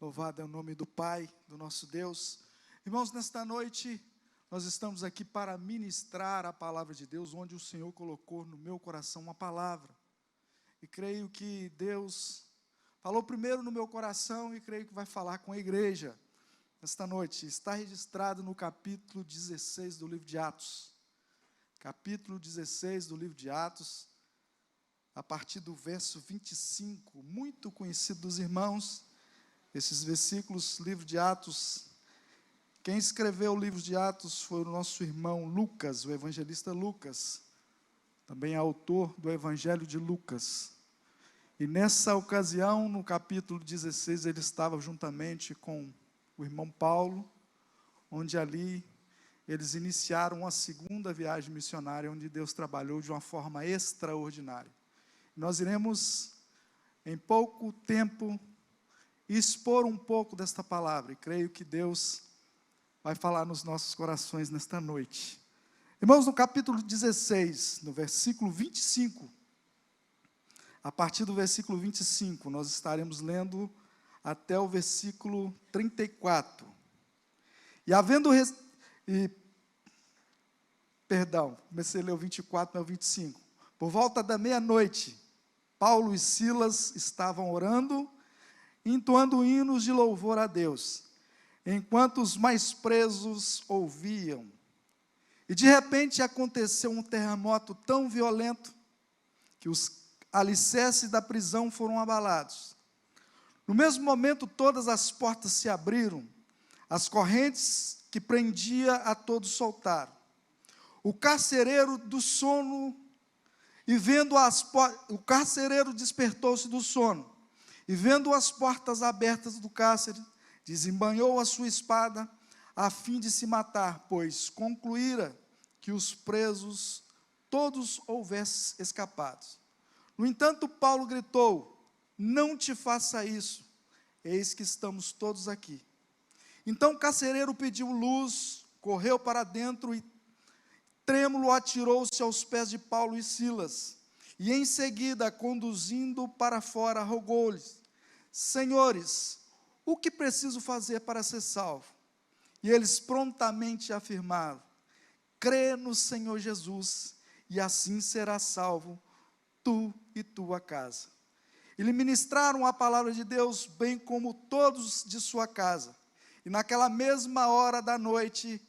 Louvado é o nome do Pai, do nosso Deus. Irmãos, nesta noite, nós estamos aqui para ministrar a palavra de Deus, onde o Senhor colocou no meu coração uma palavra. E creio que Deus falou primeiro no meu coração e creio que vai falar com a igreja. Nesta noite, está registrado no capítulo 16 do livro de Atos. Capítulo 16 do livro de Atos, a partir do verso 25, muito conhecido dos irmãos. Esses versículos, livro de Atos, quem escreveu o livro de Atos foi o nosso irmão Lucas, o evangelista Lucas, também autor do Evangelho de Lucas. E nessa ocasião, no capítulo 16, ele estava juntamente com o irmão Paulo, onde ali eles iniciaram a segunda viagem missionária, onde Deus trabalhou de uma forma extraordinária. Nós iremos, em pouco tempo, expor um pouco desta palavra, e creio que Deus vai falar nos nossos corações nesta noite. Irmãos, no capítulo 16, no versículo 25, a partir do versículo 25, nós estaremos lendo até o versículo 34. Comecei a ler o 24, não o 25. Por volta da meia-noite, Paulo e Silas estavam orando, entoando hinos de louvor a Deus, enquanto os mais presos ouviam. E de repente aconteceu um terremoto tão violento que os alicerces da prisão foram abalados. No mesmo momento, todas as portas se abriram, as correntes que prendia a todos soltaram. O carcereiro do sono, o carcereiro despertou-se do sono, e vendo as portas abertas do cárcere, desembanhou a sua espada, a fim de se matar, pois concluíra que os presos todos houvessem escapado. No entanto, Paulo gritou: não te faça isso, eis que estamos todos aqui. Então o carcereiro pediu luz, correu para dentro e, trêmulo, atirou-se aos pés de Paulo e Silas, e em seguida, conduzindo para fora, rogou-lhes: senhores, o que preciso fazer para ser salvo? E eles prontamente afirmaram: crê no Senhor Jesus, e assim serás salvo, tu e tua casa. E lhe ministraram a palavra de Deus, bem como todos de sua casa. E naquela mesma hora da noite,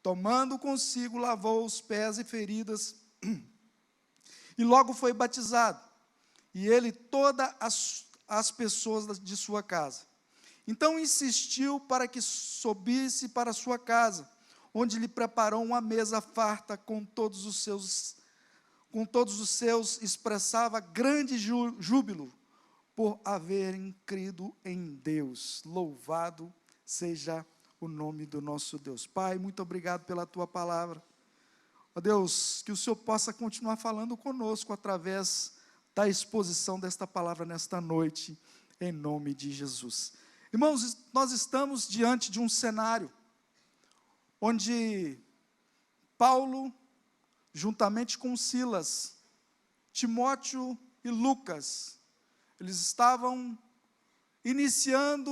tomando consigo, lavou os pés e feridas, e logo foi batizado, e ele todas as pessoas de sua casa. Então insistiu para que subisse para sua casa, onde lhe preparou uma mesa farta com todos os seus, expressava grande júbilo por haverem crido em Deus. Louvado seja o nome do nosso Deus. Pai, muito obrigado pela tua palavra. Ó Deus, que o Senhor possa continuar falando conosco através da exposição desta palavra nesta noite, em nome de Jesus. Irmãos, nós estamos diante de um cenário onde Paulo, juntamente com Silas, Timóteo e Lucas, eles estavam iniciando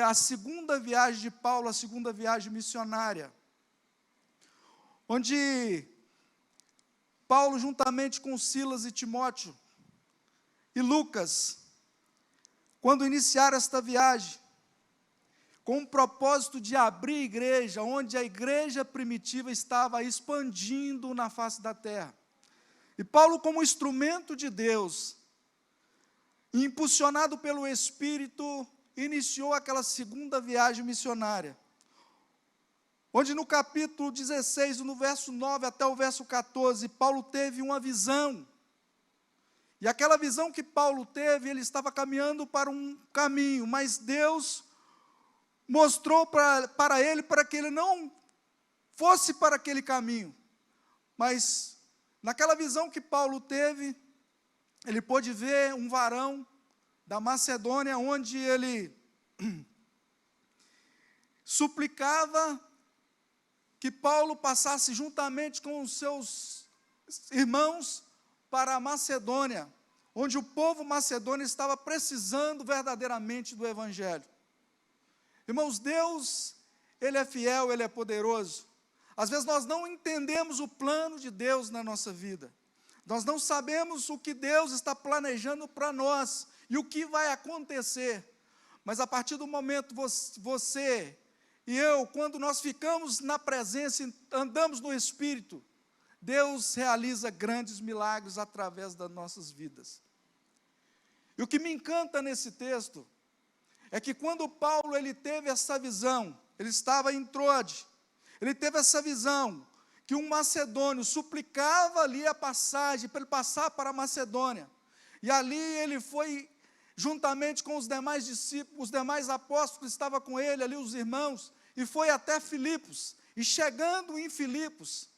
a segunda viagem de Paulo, a segunda viagem missionária, onde Paulo, juntamente com Silas e Timóteo e Lucas, quando iniciaram esta viagem, com o propósito de abrir igreja, onde a igreja primitiva estava expandindo na face da terra. E Paulo, como instrumento de Deus, impulsionado pelo Espírito, iniciou aquela segunda viagem missionária, onde no capítulo 16, no verso 9 até o verso 14, Paulo teve uma visão. E aquela visão que Paulo teve, ele estava caminhando para um caminho, mas Deus mostrou para ele, para que ele não fosse para aquele caminho. Mas, naquela visão que Paulo teve, ele pôde ver um varão da Macedônia, onde ele suplicava que Paulo passasse juntamente com os seus irmãos para a Macedônia, onde o povo macedônio estava precisando verdadeiramente do Evangelho. Irmãos, Deus, Ele é fiel, Ele é poderoso. Às vezes nós não entendemos o plano de Deus na nossa vida. Nós não sabemos o que Deus está planejando para nós e o que vai acontecer. Mas a partir do momento você e eu, quando nós ficamos na presença e andamos no Espírito, Deus realiza grandes milagres através das nossas vidas. E o que me encanta nesse texto é que quando Paulo ele teve essa visão, ele estava em Troade, ele teve essa visão que um macedônio suplicava ali a passagem para ele passar para a Macedônia. E ali ele foi juntamente com os demais discípulos, os demais apóstolos que estavam com ele, ali os irmãos, e foi até Filipos. E chegando em Filipos,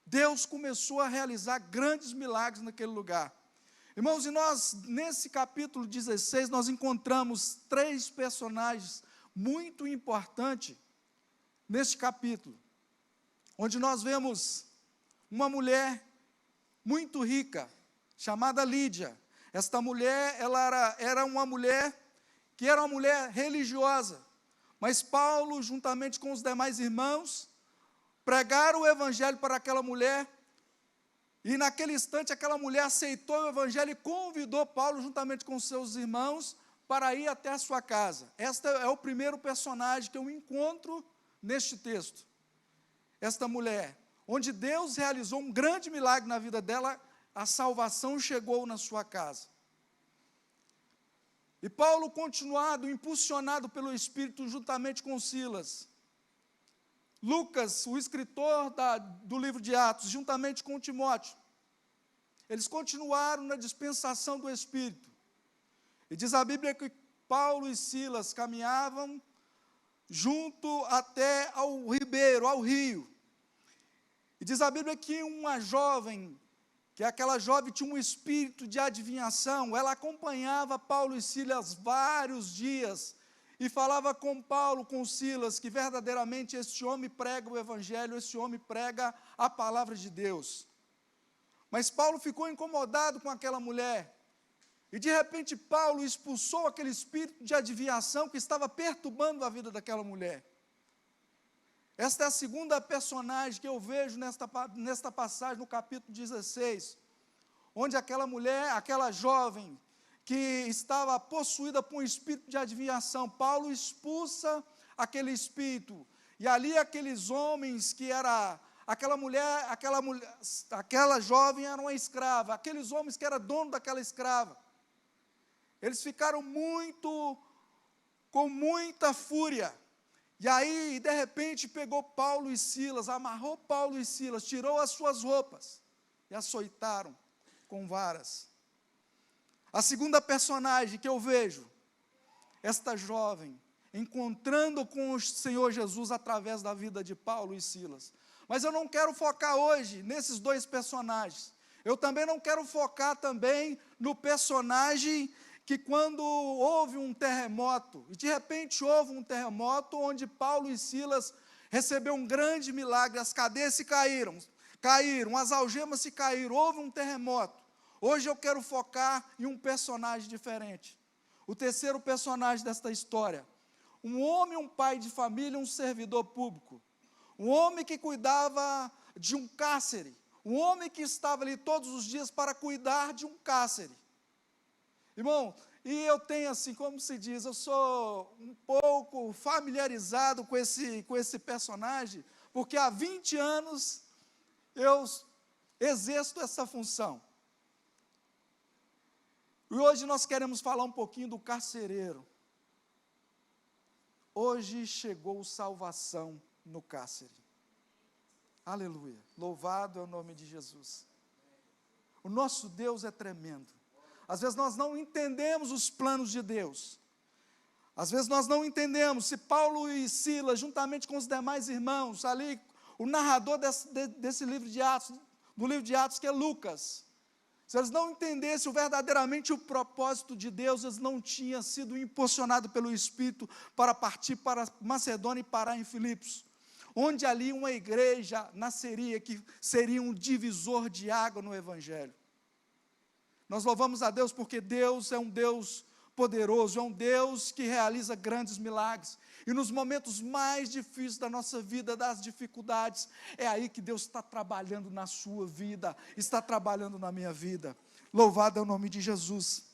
Deus começou a realizar grandes milagres naquele lugar. Irmãos, e nós, nesse capítulo 16, nós encontramos 3 personagens muito importantes neste capítulo, onde nós vemos uma mulher muito rica, chamada Lídia. Esta mulher, ela era uma mulher que era uma mulher religiosa, mas Paulo, juntamente com os demais irmãos, pregaram o evangelho para aquela mulher, e naquele instante aquela mulher aceitou o evangelho e convidou Paulo, juntamente com seus irmãos, para ir até a sua casa. Este é o primeiro personagem que eu encontro neste texto. Esta mulher, onde Deus realizou um grande milagre na vida dela, a salvação chegou na sua casa. E Paulo, continuado, impulsionado pelo Espírito, juntamente com Silas, Lucas, o escritor do livro de Atos, juntamente com Timóteo, eles continuaram na dispensação do Espírito. E diz a Bíblia que Paulo e Silas caminhavam junto até ao ribeiro, ao rio. E diz a Bíblia que uma jovem, que aquela jovem tinha um espírito de adivinhação, ela acompanhava Paulo e Silas vários dias, e falava com Paulo, com Silas, que verdadeiramente este homem prega o Evangelho, este homem prega a palavra de Deus. Mas Paulo ficou incomodado com aquela mulher, e de repente Paulo expulsou aquele espírito de adivinhação que estava perturbando a vida daquela mulher. Esta é a segunda personagem que eu vejo nesta passagem, no capítulo 16, onde aquela mulher, aquela jovem, que estava possuída por um espírito de adivinhação, Paulo expulsa aquele espírito, e ali aqueles homens que era, aquela jovem era uma escrava, aqueles homens que eram dono daquela escrava, eles ficaram com muita fúria, e aí, de repente, pegou Paulo e Silas, amarrou Paulo e Silas, tirou as suas roupas, e açoitaram com varas. A segunda personagem que eu vejo, esta jovem, encontrando com o Senhor Jesus através da vida de Paulo e Silas. Mas eu não quero focar hoje nesses 2 personagens. Eu também não quero focar também no personagem que quando houve um terremoto, e de repente houve um terremoto onde Paulo e Silas receberam um grande milagre, as cadeias se caíram, as algemas se caíram, houve um terremoto. Hoje eu quero focar em um personagem diferente. O terceiro personagem desta história. Um homem, um pai de família, um servidor público. Um homem que cuidava de um cárcere. Um homem que estava ali todos os dias para cuidar de um cárcere. Irmão, e eu tenho assim, como se diz, eu sou um pouco familiarizado com esse personagem, porque há 20 anos eu exerço essa função. E hoje nós queremos falar um pouquinho do carcereiro. Hoje chegou salvação no cárcere. Aleluia. Louvado é o nome de Jesus. O nosso Deus é tremendo. Às vezes nós não entendemos os planos de Deus. Às vezes nós não entendemos se Paulo e Silas, juntamente com os demais irmãos, ali, o narrador desse livro de Atos, do livro de Atos, que é Lucas, se eles não entendessem verdadeiramente o propósito de Deus, eles não tinham sido impulsionados pelo Espírito para partir para Macedônia e parar em Filipos, onde ali uma igreja nasceria, que seria um divisor de água no Evangelho. Nós louvamos a Deus porque Deus é um Deus poderoso, é um Deus que realiza grandes milagres. E nos momentos mais difíceis da nossa vida, das dificuldades, é aí que Deus está trabalhando na sua vida, está trabalhando na minha vida. Louvado é o nome de Jesus.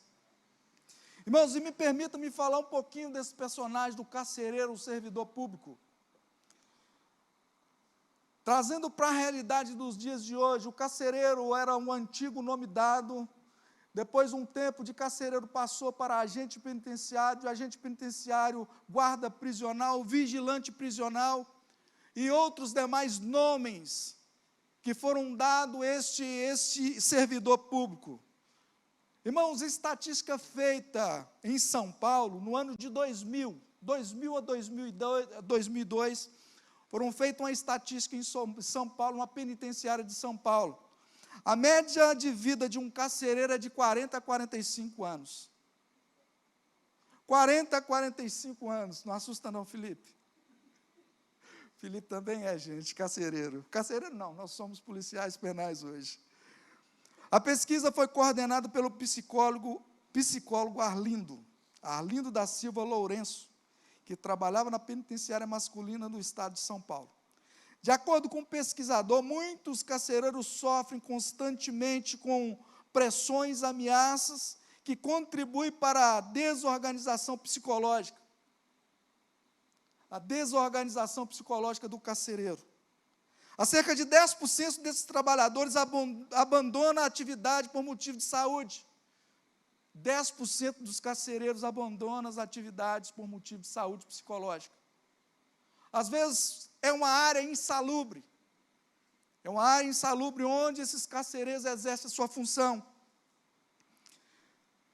Irmãos, e me permita-me falar um pouquinho desse personagem do carcereiro, o servidor público. Trazendo para a realidade dos dias de hoje, o carcereiro era um antigo nome dado. Depois, um tempo de carcereiro passou para agente penitenciário, guarda prisional, vigilante prisional e outros demais nomes que foram dados este servidor público. Irmãos, estatística feita em São Paulo, no ano de 2000 a 2002, foram feitas uma estatística em São Paulo, uma penitenciária de São Paulo. A média de vida de um carcereiro é de 40 a 45 anos. 40 a 45 anos, não assusta não, Felipe? Felipe também é, gente, carcereiro. Carcereiro não, nós somos policiais penais hoje. A pesquisa foi coordenada pelo psicólogo Arlindo da Silva Lourenço, que trabalhava na penitenciária masculina no estado de São Paulo. De acordo com o pesquisador, muitos carcereiros sofrem constantemente com pressões, ameaças, que contribuem para a desorganização psicológica. A desorganização psicológica do carcereiro. Há cerca de 10% desses trabalhadores abandonam a atividade por motivo de saúde. 10% dos carcereiros abandonam as atividades por motivo de saúde psicológica. Às vezes, é uma área insalubre. É uma área insalubre onde esses carcereiros exercem a sua função.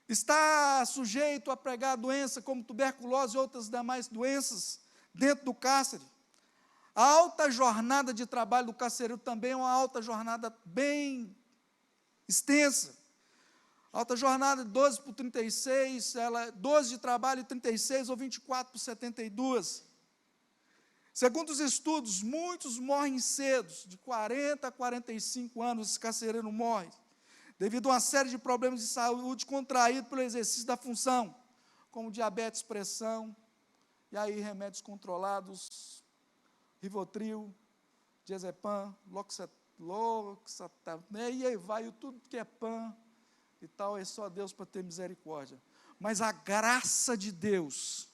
Está sujeito a pegar doenças como tuberculose e outras demais doenças dentro do cárcere. A alta jornada de trabalho do carcereiro também é uma alta jornada bem extensa. Alta jornada de 12 por 36, 12 de trabalho e 36 ou 24 por 72. Segundo os estudos, muitos morrem cedo, de 40 a 45 anos, esse carcereiro morre, devido a uma série de problemas de saúde contraídos pelo exercício da função, como diabetes, pressão, e aí remédios controlados, Rivotril, Diazepam, Loxatam, e aí vai tudo que é PAN e tal, é só Deus para ter misericórdia. Mas a graça de Deus,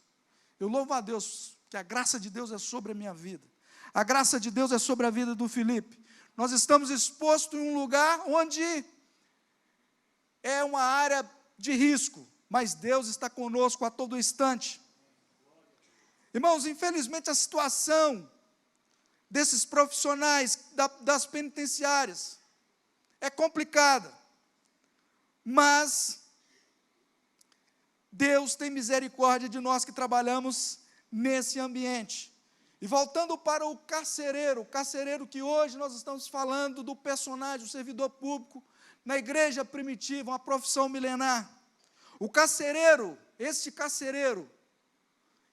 eu louvo a Deus, que a graça de Deus é sobre a minha vida. A graça de Deus é sobre a vida do Felipe. Nós estamos expostos em um lugar onde é uma área de risco, mas Deus está conosco a todo instante. Irmãos, infelizmente a situação desses profissionais das penitenciárias é complicada, mas Deus tem misericórdia de nós que trabalhamos nesse ambiente. E voltando para o carcereiro que hoje nós estamos falando do personagem, o servidor público, na igreja primitiva, uma profissão milenar. O carcereiro, este carcereiro,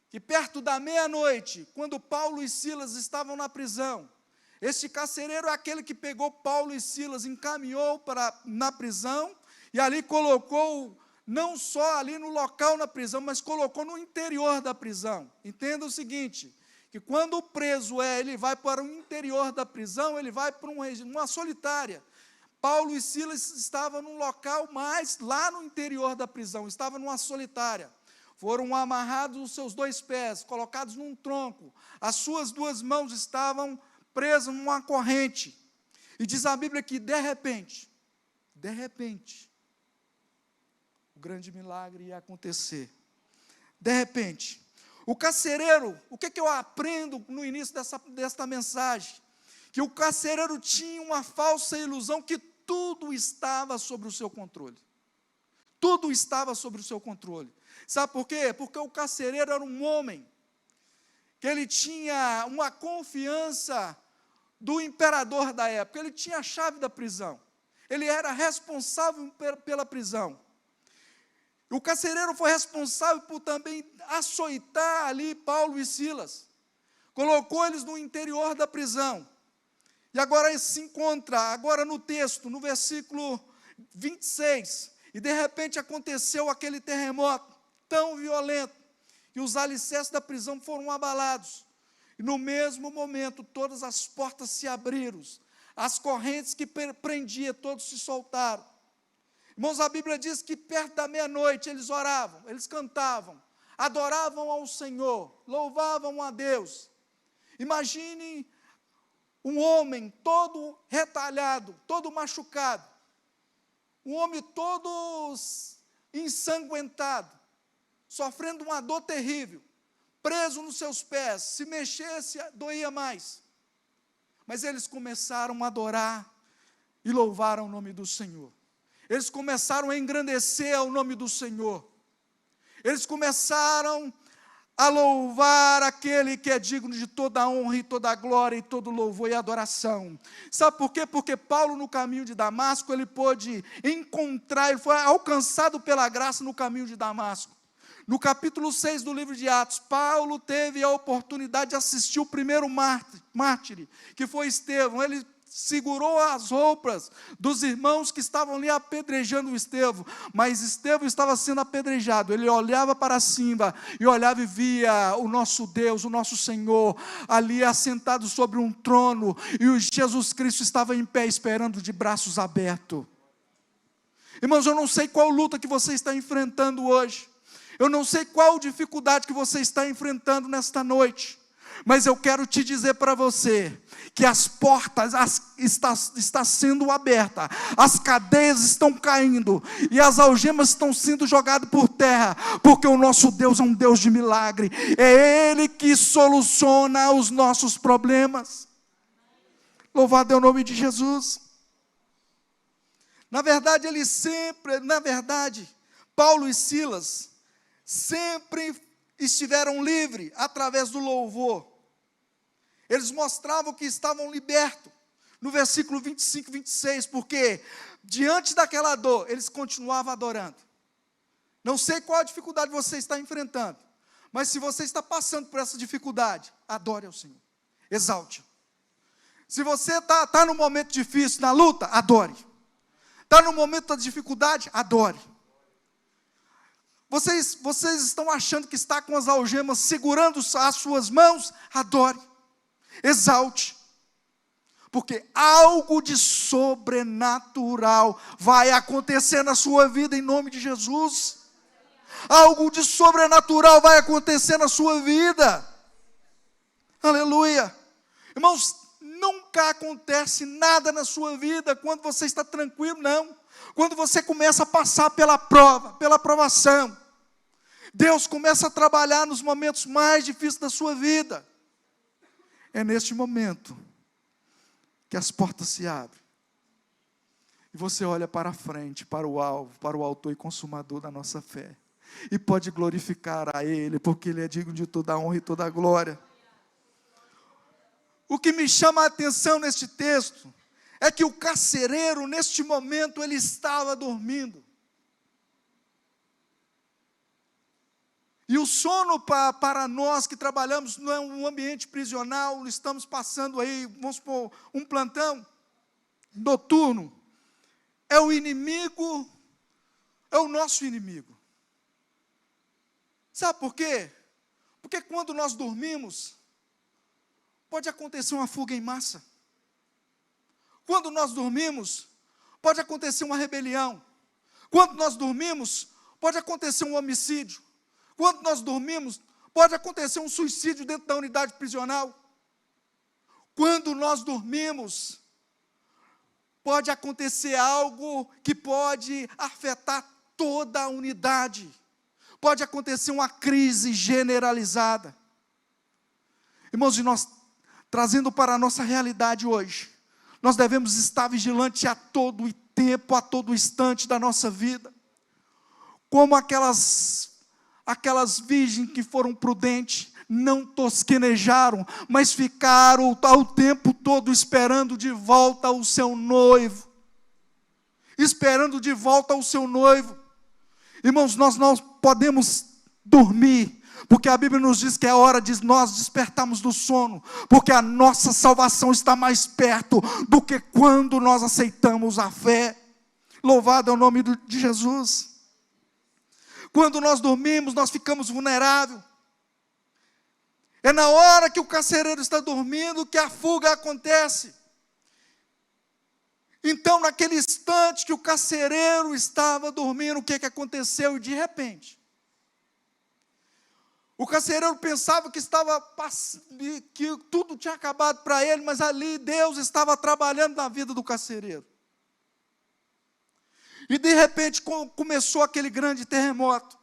que perto da meia-noite, quando Paulo e Silas estavam na prisão, este carcereiro é aquele que pegou Paulo e Silas, encaminhou na prisão, e ali colocou, não só ali no local na prisão, mas colocou no interior da prisão. Entenda o seguinte, que quando o preso ele vai para o interior da prisão, ele vai para uma solitária. Paulo e Silas estavam num local mais lá no interior da prisão, estavam numa solitária. Foram amarrados os seus 2 pés, colocados num tronco, as suas 2 mãos estavam presas numa corrente. E diz a Bíblia que, de repente, o grande milagre ia acontecer. De repente, o carcereiro, o que eu aprendo no início desta mensagem? Que o carcereiro tinha uma falsa ilusão que tudo estava sob o seu controle. Tudo estava sob o seu controle. Sabe por quê? Porque o carcereiro era um homem que ele tinha uma confiança do imperador da época, ele tinha a chave da prisão, ele era responsável pela prisão. O carcereiro foi responsável por também açoitar ali Paulo e Silas, colocou eles no interior da prisão. E agora ele se encontra, agora no texto, no versículo 26, e de repente aconteceu aquele terremoto, tão violento, que os alicerces da prisão foram abalados. E no mesmo momento, todas as portas se abriram, as correntes que prendiam, todos se soltaram. Irmãos, a Bíblia diz que perto da meia-noite eles oravam, eles cantavam, adoravam ao Senhor, louvavam a Deus. Imagine um homem todo retalhado, todo machucado, um homem todo ensanguentado, sofrendo uma dor terrível, preso nos seus pés, se mexesse, doía mais. Mas eles começaram a adorar e louvar o nome do Senhor. Eles começaram a engrandecer o nome do Senhor. Eles começaram a louvar aquele que é digno de toda a honra e toda a glória e todo louvor e adoração. Sabe por quê? Porque Paulo, no caminho de Damasco, ele pôde encontrar, ele foi alcançado pela graça no caminho de Damasco. No capítulo 6 do livro de Atos, Paulo teve a oportunidade de assistir o primeiro mártir, que foi Estevão. Ele segurou as roupas dos irmãos que estavam ali apedrejando Estevão, mas Estevão estava sendo apedrejado. Ele olhava para cima e olhava e via o nosso Deus, o nosso Senhor, ali assentado sobre um trono, e o Jesus Cristo estava em pé esperando de braços abertos. Irmãos, eu não sei qual luta que você está enfrentando hoje, eu não sei qual dificuldade que você está enfrentando nesta noite, mas eu quero te dizer para você, que as portas está sendo abertas, as cadeias estão caindo, e as algemas estão sendo jogadas por terra, porque o nosso Deus é um Deus de milagre, é Ele que soluciona os nossos problemas. Louvado é o nome de Jesus. Na verdade, Paulo e Silas sempre estiveram livres através do louvor. Eles mostravam que estavam libertos, no versículo 25 e 26, porque diante daquela dor, eles continuavam adorando. Não sei qual a dificuldade você está enfrentando, mas se você está passando por essa dificuldade, adore ao Senhor, exalte-o. Se você está no momento difícil, na luta, adore. Está no momento da dificuldade, adore. Vocês estão achando que está com as algemas segurando as suas mãos? Adore, exalte, porque algo de sobrenatural vai acontecer na sua vida em nome de Jesus. Algo de sobrenatural vai acontecer na sua vida. Aleluia. Irmãos, nunca acontece nada na sua vida quando você está tranquilo, não. Quando você começa a passar pela prova, pela provação, Deus começa a trabalhar nos momentos mais difíceis da sua vida. É neste momento que as portas se abrem, e você olha para frente, para o alvo, para o autor e consumador da nossa fé, e pode glorificar a Ele, porque Ele é digno de toda a honra e toda a glória. O que me chama a atenção neste texto é que o carcereiro, neste momento, ele estava dormindo. E o sono para nós que trabalhamos num ambiente prisional, estamos passando aí, vamos supor, um plantão noturno, é o inimigo, é o nosso inimigo. Sabe por quê? Porque quando nós dormimos, pode acontecer uma fuga em massa. Quando nós dormimos, pode acontecer uma rebelião. Quando nós dormimos, pode acontecer um homicídio. Quando nós dormimos, pode acontecer um suicídio dentro da unidade prisional. Quando nós dormimos, pode acontecer algo que pode afetar toda a unidade. Pode acontecer uma crise generalizada. Irmãos, e nós, trazendo para a nossa realidade hoje, nós devemos estar vigilantes a todo tempo, a todo instante da nossa vida. Como aquelas virgens que foram prudentes, não tosquenejaram, mas ficaram ao tempo todo esperando de volta o seu noivo. Esperando de volta o seu noivo. Irmãos, nós não podemos dormir, porque a Bíblia nos diz que é hora de nós despertarmos do sono, porque a nossa salvação está mais perto do que quando nós aceitamos a fé. Louvado é o nome de Jesus. Quando nós dormimos, nós ficamos vulneráveis. É na hora que o carcereiro está dormindo que a fuga acontece. Então, naquele instante que o carcereiro estava dormindo, o que aconteceu? E de repente, o carcereiro pensava que tudo tinha acabado para ele, mas ali Deus estava trabalhando na vida do carcereiro. E de repente começou aquele grande terremoto.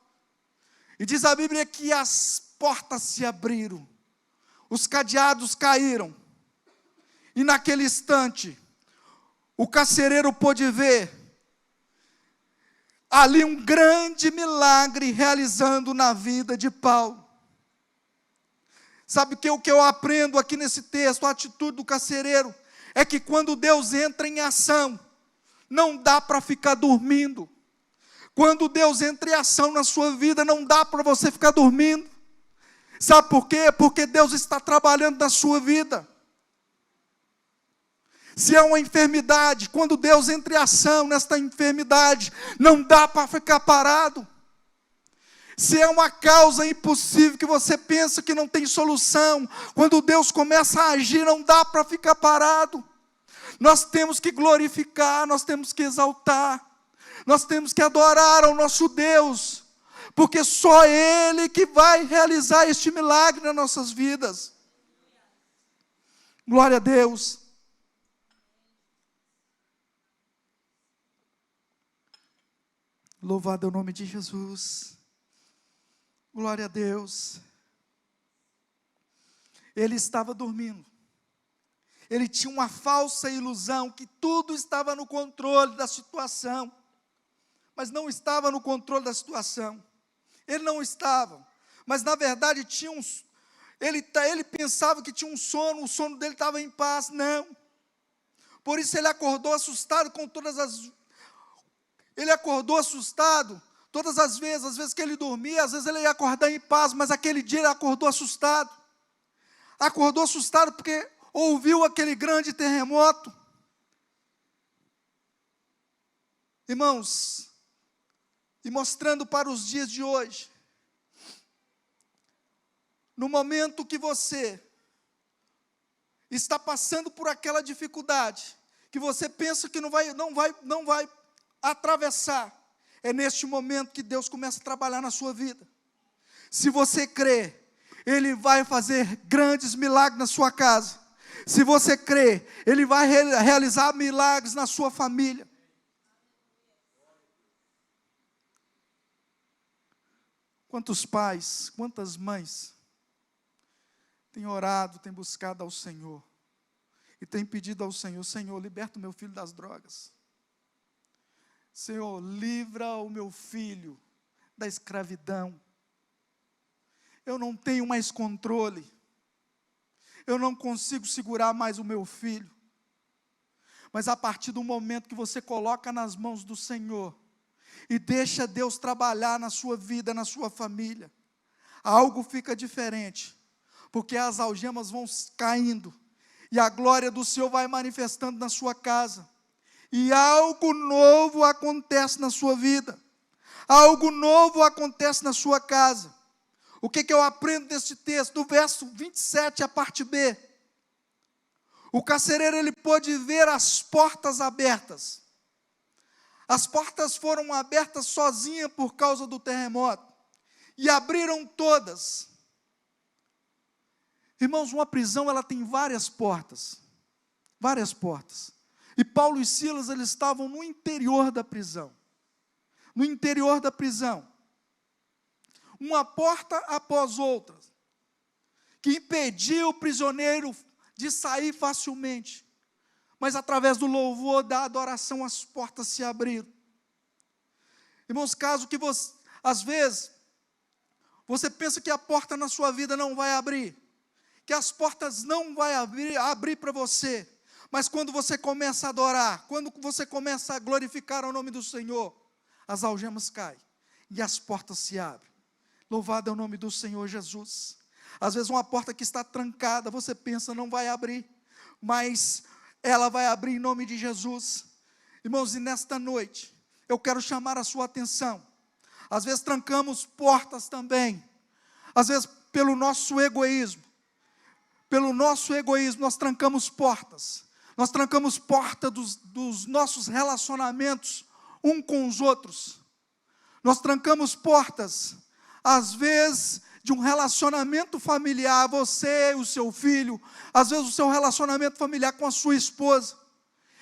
E diz a Bíblia que as portas se abriram, os cadeados caíram. E naquele instante, o carcereiro pôde ver ali um grande milagre realizando na vida de Paulo. Sabe o que eu aprendo aqui nesse texto? A atitude do carcereiro é que quando Deus entra em ação, não dá para ficar dormindo. Quando Deus entra em ação na sua vida, não dá para você ficar dormindo. Sabe por quê? Porque Deus está trabalhando na sua vida. Se é uma enfermidade, quando Deus entra em ação nesta enfermidade, não dá para ficar parado. Se é uma causa impossível que você pensa que não tem solução, quando Deus começa a agir, não dá para ficar parado. Nós temos que glorificar, nós temos que exaltar, nós temos que adorar ao nosso Deus, porque só Ele que vai realizar este milagre nas nossas vidas. Glória a Deus. Louvado é o nome de Jesus. Glória a Deus. Ele estava dormindo. Ele tinha uma falsa ilusão que tudo estava no controle da situação. Mas não estava no controle da situação. Ele não estava. Mas na verdade ele pensava que tinha um sono, o sono dele estava em paz. Não. Por isso ele acordou assustado com Ele acordou assustado todas as vezes que ele dormia, às vezes ele ia acordar em paz, mas aquele dia ele acordou assustado. Acordou assustado porque ouviu aquele grande terremoto. Irmãos, e mostrando para os dias de hoje, no momento que você está passando por aquela dificuldade, que você pensa que não vai atravessar, é neste momento que Deus começa a trabalhar na sua vida. Se você crê, Ele vai fazer grandes milagres na sua casa. Se você crê, Ele vai realizar milagres na sua família. Quantos pais, quantas mães têm orado, têm buscado ao Senhor e têm pedido ao Senhor: Senhor, liberta o meu filho das drogas. Senhor, livra o meu filho da escravidão. Eu não tenho mais controle. Eu não consigo segurar mais o meu filho. Mas a partir do momento que você coloca nas mãos do Senhor e deixa Deus trabalhar na sua vida, na sua família, algo fica diferente, porque as algemas vão caindo e a glória do Senhor vai manifestando na sua casa. E algo novo acontece na sua vida. Algo novo acontece na sua casa. O que eu aprendo desse texto? Do verso 27, a parte B. O carcereiro, ele pôde ver as portas abertas. As portas foram abertas sozinhas por causa do terremoto. E abriram todas. Irmãos, uma prisão, ela tem várias portas. Várias portas. E Paulo e Silas, eles estavam no interior da prisão. No interior da prisão. Uma porta após outra, que impedia o prisioneiro de sair facilmente. Mas através do louvor, da adoração, as portas se abriram. Irmãos, caso que você, às vezes, você pensa que a porta na sua vida não vai abrir, que as portas não vão abrir para você. Mas quando você começa a adorar, quando você começa a glorificar o nome do Senhor, as algemas caem e as portas se abrem. Louvado é o nome do Senhor Jesus. Às vezes uma porta que está trancada, você pensa não vai abrir, mas ela vai abrir em nome de Jesus. Irmãos, e nesta noite, eu quero chamar a sua atenção. Às vezes trancamos portas também. Às vezes pelo nosso egoísmo. Pelo nosso egoísmo nós trancamos portas. Nós trancamos porta dos nossos relacionamentos um com os outros. Nós trancamos portas, às vezes, de um relacionamento familiar, você e o seu filho, às vezes o seu relacionamento familiar com a sua esposa,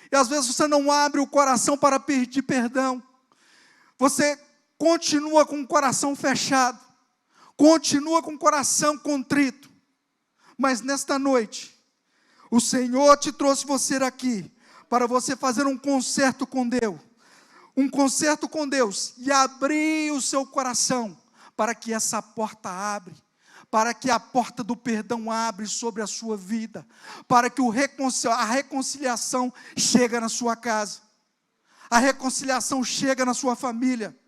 e às vezes você não abre o coração para pedir perdão, você continua com o coração fechado, continua com o coração contrito, mas nesta noite, o Senhor te trouxe você aqui, para você fazer um concerto com Deus, e abrir o seu coração, para que essa porta abra, para que a porta do perdão abre sobre a sua vida, para que a reconciliação chegue na sua casa, a reconciliação chega na sua família,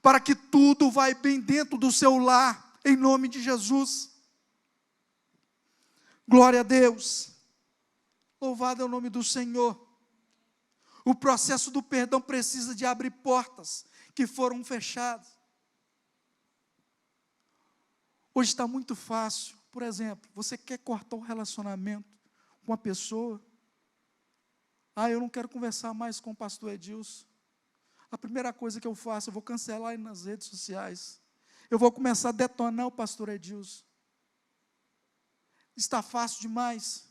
para que tudo vai bem dentro do seu lar, em nome de Jesus. Glória a Deus, louvado é o nome do Senhor. O processo do perdão precisa de abrir portas que foram fechadas. Hoje está muito fácil, por exemplo, você quer cortar um relacionamento com uma pessoa, eu não quero conversar mais com o pastor Edilson. A primeira coisa que eu faço, eu vou cancelar ele nas redes sociais, eu vou começar a detonar o pastor Edilson. Está fácil demais,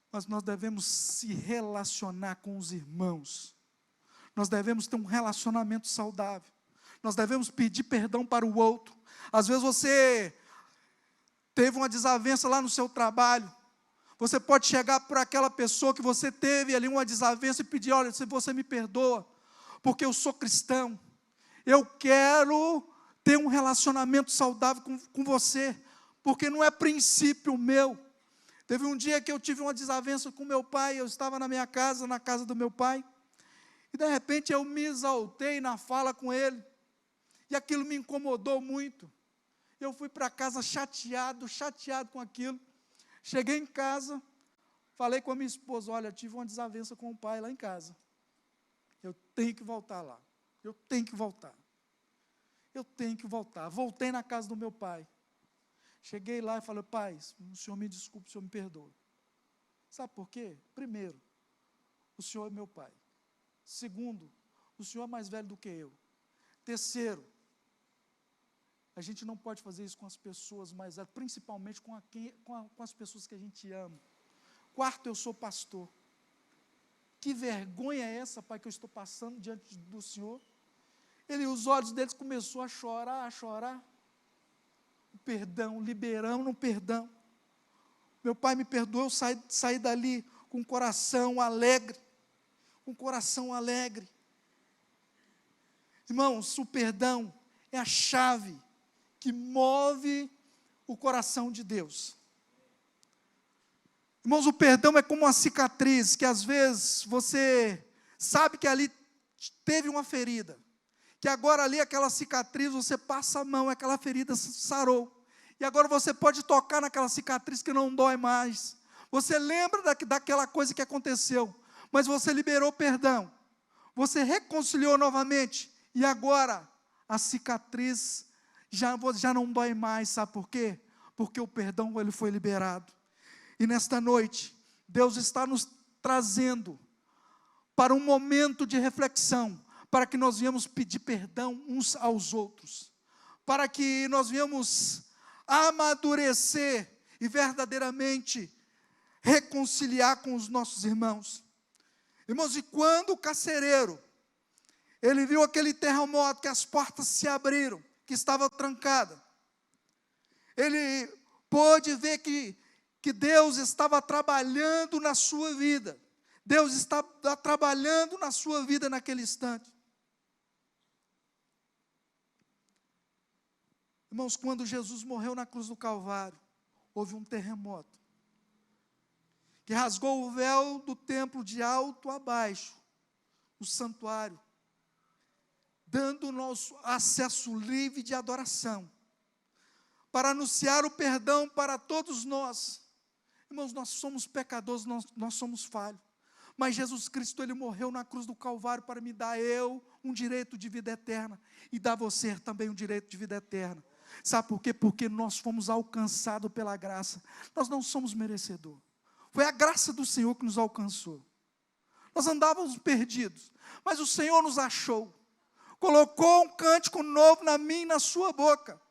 mas nós devemos se relacionar com os irmãos, nós devemos ter um relacionamento saudável, nós devemos pedir perdão para o outro. Às vezes você teve uma desavença lá no seu trabalho, você pode chegar para aquela pessoa que você teve ali uma desavença e pedir: olha, se você me perdoa, porque eu sou cristão, eu quero ter um relacionamento saudável com você, porque não é princípio meu. Teve um dia que eu tive uma desavença com meu pai, eu estava na minha casa, na casa do meu pai, e de repente eu me exaltei na fala com ele, e aquilo me incomodou muito. Eu fui para casa chateado com aquilo. Cheguei em casa, falei com a minha esposa: olha, eu tive uma desavença com o pai lá em casa, eu tenho que voltar lá, eu tenho que voltar. Voltei na casa do meu pai, cheguei lá e falei: pai, o senhor me desculpe, o senhor me perdoa. Sabe por quê? Primeiro, o senhor é meu pai. Segundo, o senhor é mais velho do que eu. Terceiro, a gente não pode fazer isso com as pessoas mais velhas, principalmente com as pessoas que a gente ama. Quarto, eu sou pastor. Que vergonha é essa, pai, que eu estou passando diante do Senhor? Os olhos deles começaram a chorar. O perdão, liberando o perdão. Meu pai me perdoou, eu saí dali com o coração alegre. Irmãos, o perdão é a chave que move o coração de Deus. Irmãos, o perdão é como uma cicatriz, que às vezes você sabe que ali teve uma ferida, que agora ali aquela cicatriz, você passa a mão, aquela ferida sarou, e agora você pode tocar naquela cicatriz que não dói mais, você lembra daquela coisa que aconteceu, mas você liberou perdão, você reconciliou novamente, e agora a cicatriz já não dói mais. Sabe por quê? Porque o perdão ele foi liberado. E nesta noite, Deus está nos trazendo para um momento de reflexão, para que nós venhamos pedir perdão uns aos outros, para que nós venhamos amadurecer e verdadeiramente reconciliar com os nossos irmãos. Irmãos, e quando o carcereiro, ele viu aquele terremoto, que as portas se abriram, que estava trancada, ele pôde ver que Deus estava trabalhando na sua vida, Deus estava trabalhando na sua vida naquele instante. Irmãos, quando Jesus morreu na cruz do Calvário, houve um terremoto, que rasgou o véu do templo de alto a baixo, o santuário, dando nosso acesso livre de adoração, para anunciar o perdão para todos nós. Irmãos, nós somos pecadores, nós somos falhos, Mas Jesus Cristo, Ele morreu na cruz do Calvário para me dar um direito de vida eterna, e dar a você também um direito de vida eterna. Sabe por quê? Porque nós fomos alcançados pela graça. Nós não somos merecedores. Foi a graça do Senhor que nos alcançou. Nós andávamos perdidos, mas o Senhor nos achou. Colocou um cântico novo na minha e na sua boca.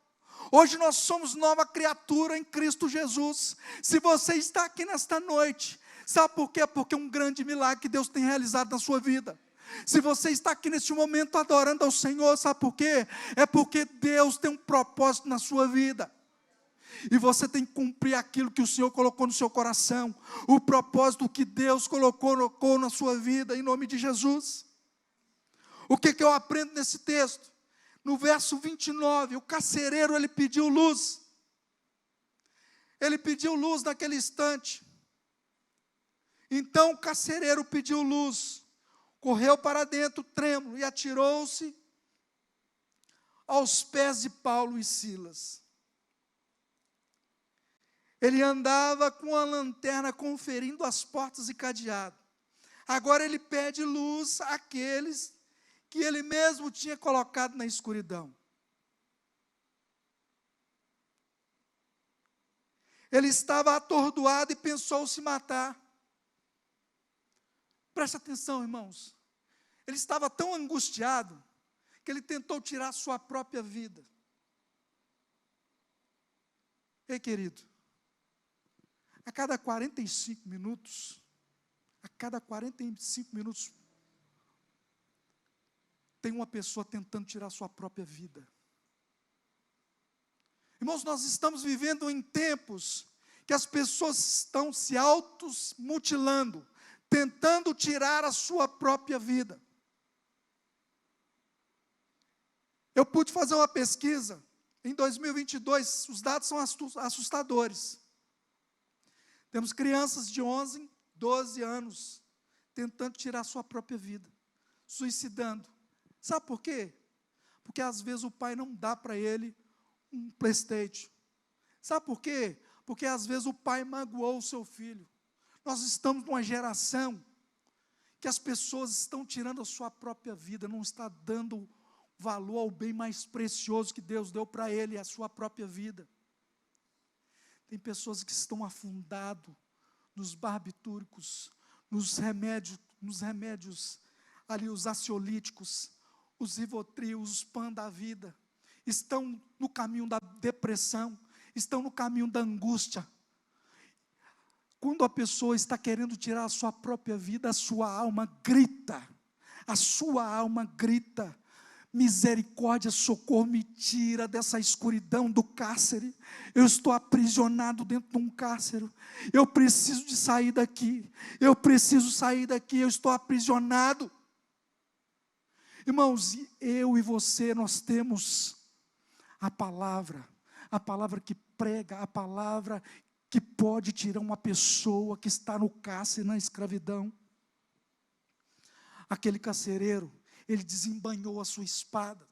Hoje nós somos nova criatura em Cristo Jesus. Se você está aqui nesta noite, sabe por quê? Porque é um grande milagre que Deus tem realizado na sua vida. Se você está aqui neste momento adorando ao Senhor, sabe por quê? É porque Deus tem um propósito na sua vida. E você tem que cumprir aquilo que o Senhor colocou no seu coração. O propósito que Deus colocou na sua vida, em nome de Jesus. O que eu aprendo nesse texto? No verso 29, o carcereiro, ele pediu luz. Ele pediu luz naquele instante. Então o carcereiro pediu luz. Correu para dentro, trêmulo, e atirou-se aos pés de Paulo e Silas. Ele andava com a lanterna conferindo as portas e cadeado. Agora ele pede luz àqueles que ele mesmo tinha colocado na escuridão. Ele estava atordoado e pensou se matar. Preste atenção, irmãos. Ele estava tão angustiado que ele tentou tirar sua própria vida. Ei, querido, a cada 45 minutos, tem uma pessoa tentando tirar sua própria vida. Irmãos, nós estamos vivendo em tempos que as pessoas estão se automutilando, tentando tirar a sua própria vida. Eu pude fazer uma pesquisa, em 2022, os dados são assustadores. Temos crianças de 11, 12 anos, tentando tirar a sua própria vida, suicidando. Sabe por quê? Porque às vezes o pai não dá para ele um PlayStation. Sabe por quê? Porque às vezes o pai magoou o seu filho. Nós estamos numa geração que as pessoas estão tirando a sua própria vida, não está dando valor ao bem mais precioso que Deus deu para ele, a sua própria vida. Tem pessoas que estão afundadas nos barbitúricos, nos remédios ali, os ansiolíticos, os Rivotril, os PAN da vida, estão no caminho da depressão, estão no caminho da angústia. Quando a pessoa está querendo tirar a sua própria vida, a sua alma grita, misericórdia, socorro, me tira dessa escuridão do cárcere. Eu estou aprisionado dentro de um cárcere. Eu preciso de sair daqui. Eu estou aprisionado. Irmãos, eu e você, nós temos a palavra que prega, a palavra que pode tirar uma pessoa que está no cárcere, na escravidão. Aquele carcereiro, ele desembainhou a sua espada.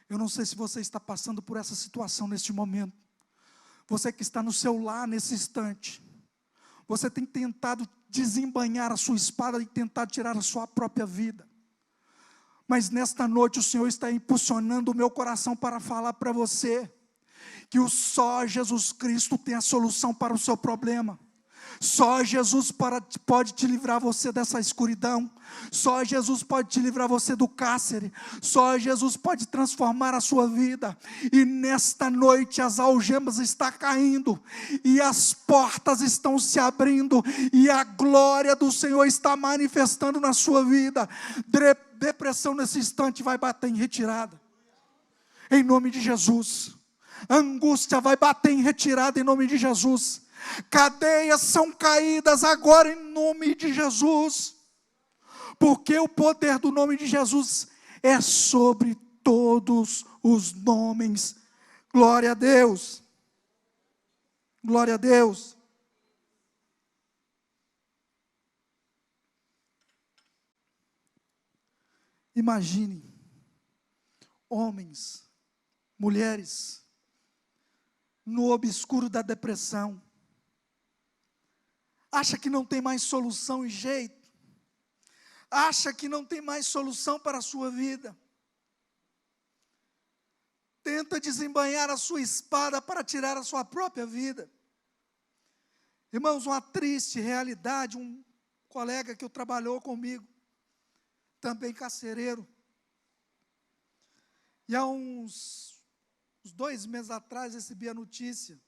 Eu não sei se você está passando por essa situação neste momento. Você que está no seu lar nesse instante, você tem tentado desembainhar a sua espada e tentar tirar a sua própria vida. Mas nesta noite o Senhor está impulsionando o meu coração para falar para você que só Jesus Cristo tem a solução para o seu problema. Só Jesus pode te livrar você dessa escuridão. Só Jesus pode te livrar você do cárcere. Só Jesus pode transformar a sua vida. E nesta noite as algemas estão caindo, e as portas estão se abrindo, e a glória do Senhor está manifestando na sua vida. Depressão nesse instante vai bater em retirada, em nome de Jesus. Angústia vai bater em retirada, em nome de Jesus. Cadeias são caídas agora em nome de Jesus, porque o poder do nome de Jesus é sobre todos os nomes. Glória a Deus, glória a Deus. Imagine, homens, mulheres, no obscuro da depressão, acha que não tem mais solução e jeito, acha que não tem mais solução para a sua vida, tenta desembainhar a sua espada para tirar a sua própria vida. Irmãos, uma triste realidade, um colega que trabalhou comigo, também carcereiro, e há uns 2 meses atrás recebi a notícia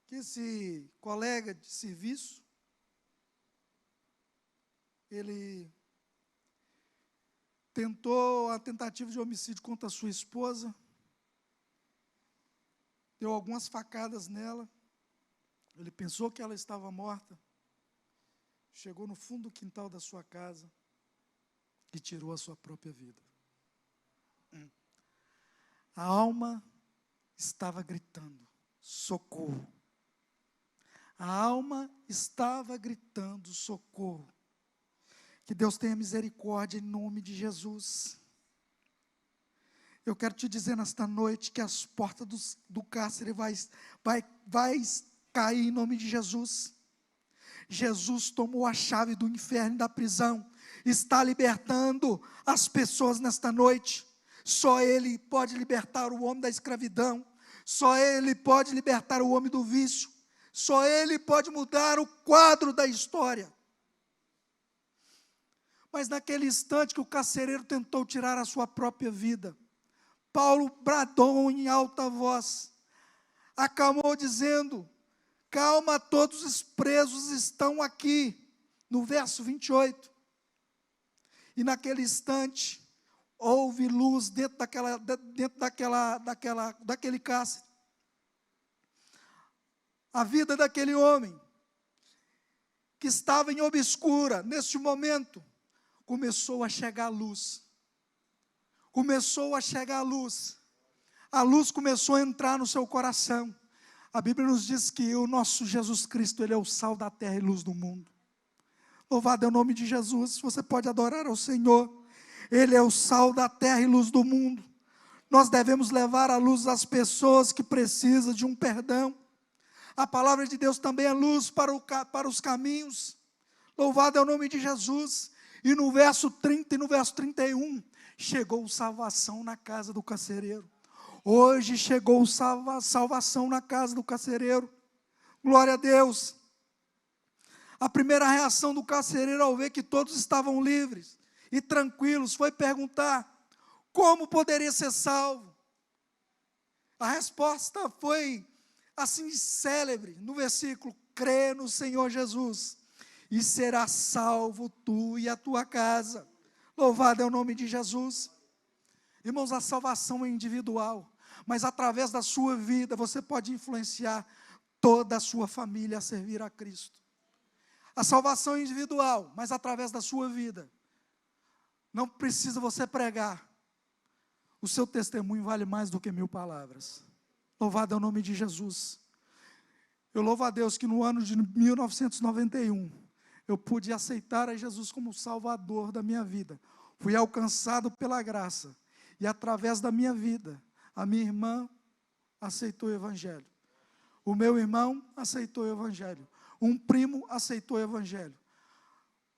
que esse colega de serviço, ele tentou a tentativa de homicídio contra a sua esposa, deu algumas facadas nela, ele pensou que ela estava morta, chegou no fundo do quintal da sua casa e tirou a sua própria vida. A alma estava gritando, socorro. A alma estava gritando, socorro. Que Deus tenha misericórdia em nome de Jesus. Eu quero te dizer nesta noite que as portas do cárcere vai cair em nome de Jesus. Jesus tomou a chave do inferno e da prisão, está libertando as pessoas nesta noite. Só Ele pode libertar o homem da escravidão, só Ele pode libertar o homem do vício, só Ele pode mudar o quadro da história. Mas naquele instante que o carcereiro tentou tirar a sua própria vida, Paulo bradou em alta voz, acalmou dizendo: calma, todos os presos estão aqui, no verso 28. E naquele instante, houve luz dentro daquele cárcere. A vida daquele homem, que estava em obscura, neste momento, começou a chegar a luz. Começou a chegar a luz. A luz começou a entrar no seu coração. A Bíblia nos diz que o nosso Jesus Cristo, Ele é o sal da terra e luz do mundo. Louvado é o nome de Jesus. Você pode adorar ao Senhor. Ele é o sal da terra e luz do mundo. Nós devemos levar a luz às pessoas que precisam de um perdão. A palavra de Deus também é luz para os caminhos. Louvado é o nome de Jesus. E no verso 30 e no verso 31, chegou salvação na casa do carcereiro. Hoje chegou salvação na casa do carcereiro. Glória a Deus. A primeira reação do carcereiro ao ver que todos estavam livres e tranquilos foi perguntar: como poderia ser salvo? A resposta foi assim célebre no versículo: crê no Senhor Jesus e serás salvo tu e a tua casa. Louvado é o nome de Jesus. Irmãos, a salvação é individual, mas através da sua vida você pode influenciar toda a sua família a servir a Cristo. A salvação é individual, mas através da sua vida. Não precisa você pregar. O seu testemunho vale mais do que 1000 palavras. Louvado é o nome de Jesus. Eu louvo a Deus que no ano de 1991, eu pude aceitar a Jesus como Salvador da minha vida. Fui alcançado pela graça. E através da minha vida, a minha irmã aceitou o Evangelho. O meu irmão aceitou o Evangelho. Um primo aceitou o Evangelho.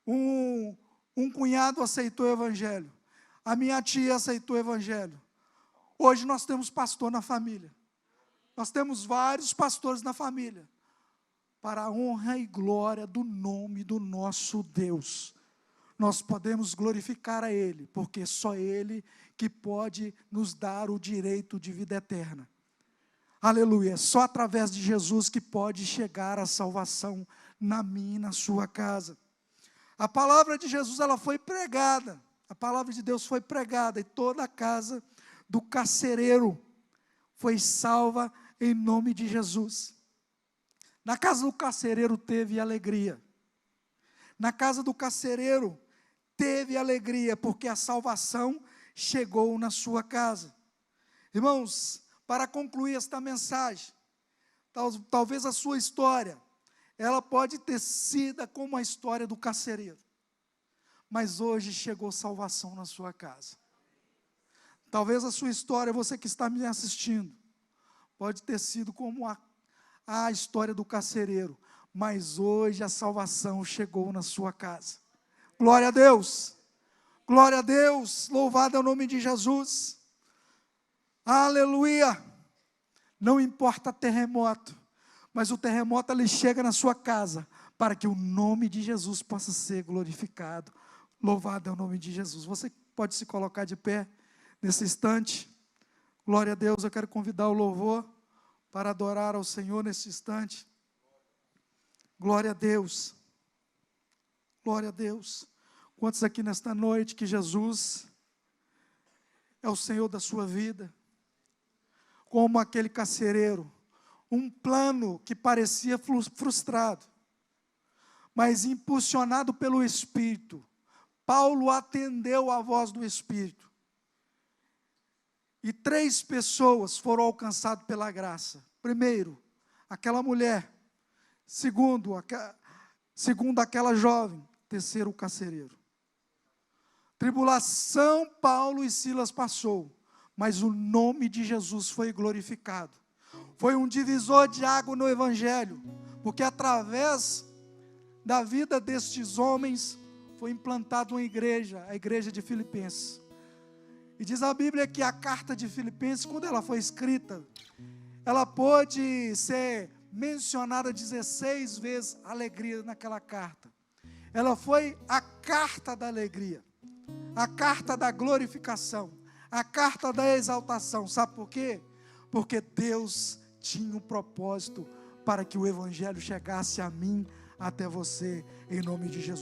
Um cunhado aceitou o Evangelho. A minha tia aceitou o Evangelho. Hoje nós temos pastor na família. Nós temos vários pastores na família. Para a honra e glória do nome do nosso Deus. Nós podemos glorificar a Ele, porque só Ele que pode nos dar o direito de vida eterna. Aleluia, só através de Jesus que pode chegar a salvação na minha e na sua casa. A palavra de Jesus, ela foi pregada, a palavra de Deus foi pregada, e toda a casa do carcereiro foi salva em nome de Jesus. Na casa do carcereiro teve alegria. Na casa do carcereiro teve alegria, porque a salvação chegou na sua casa. Irmãos, para concluir esta mensagem, talvez a sua história, ela pode ter sido como a história do carcereiro, mas hoje chegou salvação na sua casa. Talvez a sua história, você que está me assistindo, pode ter sido como a história do carcereiro, mas hoje a salvação chegou na sua casa. Glória a Deus. Glória a Deus. Louvado é o nome de Jesus. Aleluia. Não importa terremoto, mas o terremoto ele chega na sua casa para que o nome de Jesus possa ser glorificado. Louvado é o nome de Jesus. Você pode se colocar de pé nesse instante. Glória a Deus. Eu quero convidar o louvor para adorar ao Senhor nesse instante. Glória a Deus. Glória a Deus. Quantos aqui nesta noite que Jesus é o Senhor da sua vida? Como aquele carcereiro, um plano que parecia frustrado, mas impulsionado pelo Espírito, Paulo atendeu à voz do Espírito. E 3 pessoas foram alcançadas pela graça. Primeiro, aquela mulher. Segundo, aquela jovem. Terceiro, o carcereiro. Tribulação Paulo e Silas passou, mas o nome de Jesus foi glorificado. Foi um divisor de água no Evangelho, porque através da vida destes homens foi implantada uma igreja, a igreja de Filipenses. E diz a Bíblia que a carta de Filipenses, quando ela foi escrita, ela pôde ser mencionada 16 vezes alegria naquela carta. Ela foi a carta da alegria, a carta da glorificação, a carta da exaltação. Sabe por quê? Porque Deus tinha um propósito para que o Evangelho chegasse a mim, até você, em nome de Jesus.